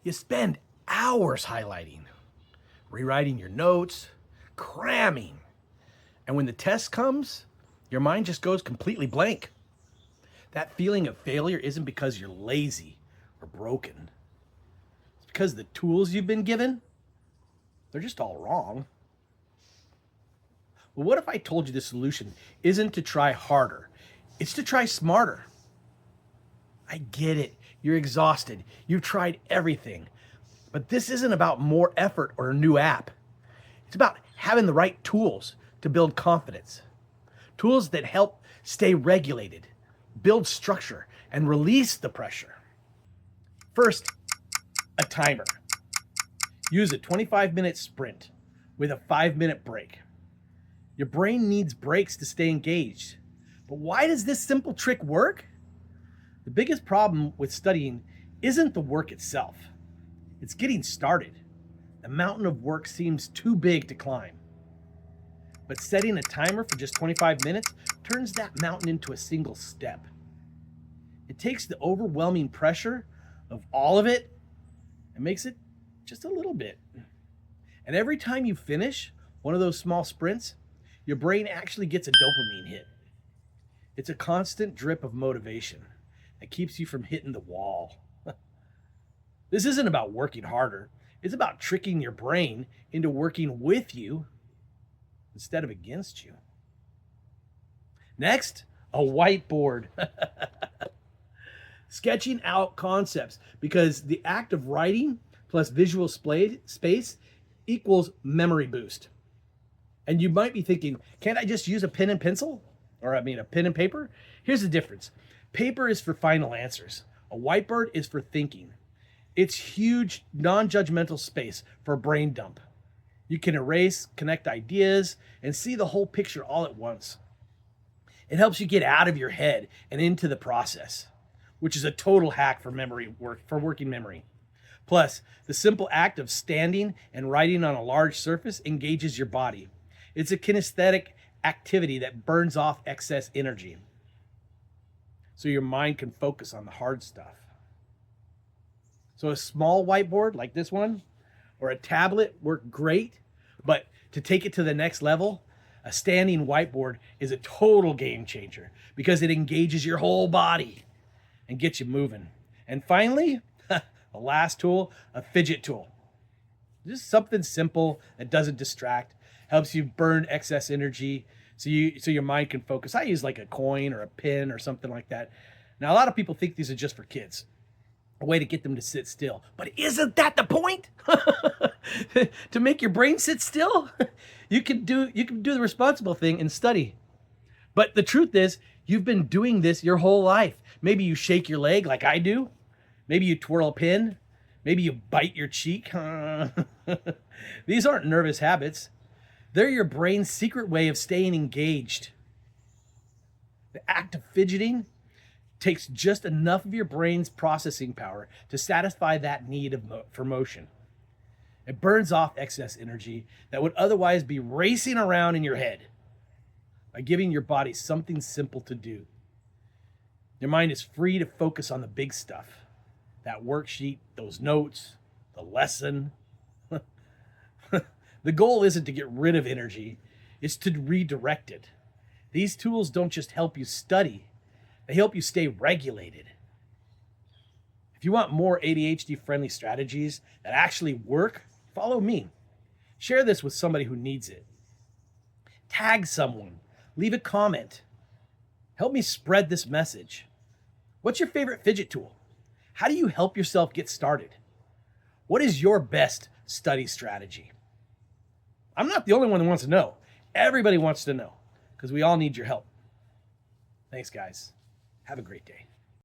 You spend hours highlighting, rewriting your notes, cramming. And when the test comes, your mind just goes completely blank. That feeling of failure isn't because you're lazy or broken. It's because the tools you've been given, they're just all wrong. Well, what if I told you the solution isn't to try harder? It's to try smarter. I get it. You're exhausted. You've tried everything. But this isn't about more effort or a new app. It's about having the right tools to build confidence. Tools that help stay regulated, build structure, and release the pressure. First, a timer. Use a 25-minute sprint with a 5-minute break. Your brain needs breaks to stay engaged. But why does this simple trick work? The biggest problem with studying isn't the work itself. It's getting started. The mountain of work seems too big to climb. But setting a timer for just 25 minutes turns that mountain into a single step. It takes the overwhelming pressure of all of it and makes it just a little bit. And every time you finish one of those small sprints, your brain actually gets a dopamine hit. It's a constant drip of motivation that keeps you from hitting the wall. This isn't about working harder. It's about tricking your brain into working with you instead of against you. Next, a whiteboard. Sketching out concepts, because the act of writing plus visual space equals memory boost. And you might be thinking, can't I just use a pen and pencil? Or a pen and paper? Here's the difference. Paper is for final answers. A whiteboard is for thinking. It's huge, non-judgmental space for a brain dump. You can erase, connect ideas, and see the whole picture all at once. It helps you get out of your head and into the process, which is a total hack for working memory. Plus, the simple act of standing and writing on a large surface engages your body. It's a kinesthetic activity that burns off excess energy, so your mind can focus on the hard stuff. So a small whiteboard like this one or a tablet work great, but to take it to the next level, a standing whiteboard is a total game changer because it engages your whole body and gets you moving. And finally, the last tool, a fidget tool. Just something simple that doesn't distract, helps you burn excess energy so your mind can focus. I use like a coin or a pin or something like that. Now, a lot of people think these are just for kids, a way to get them to sit still. But isn't that the point? To make your brain sit still? You can do the responsible thing and study. But the truth is, you've been doing this your whole life. Maybe you shake your leg like I do. Maybe you twirl a pin. Maybe you bite your cheek. These aren't nervous habits. They're your brain's secret way of staying engaged. The act of fidgeting takes just enough of your brain's processing power to satisfy that need for motion. It burns off excess energy that would otherwise be racing around in your head by giving your body something simple to do. Your mind is free to focus on the big stuff, that worksheet, those notes, the lesson. The goal isn't to get rid of energy, it's to redirect it. These tools don't just help you study, they help you stay regulated. If you want more ADHD-friendly strategies that actually work, follow me. Share this with somebody who needs it. Tag someone, leave a comment. Help me spread this message. What's your favorite fidget tool? How do you help yourself get started? What is your best study strategy? I'm not the only one who wants to know. Everybody wants to know because we all need your help. Thanks, guys. Have a great day.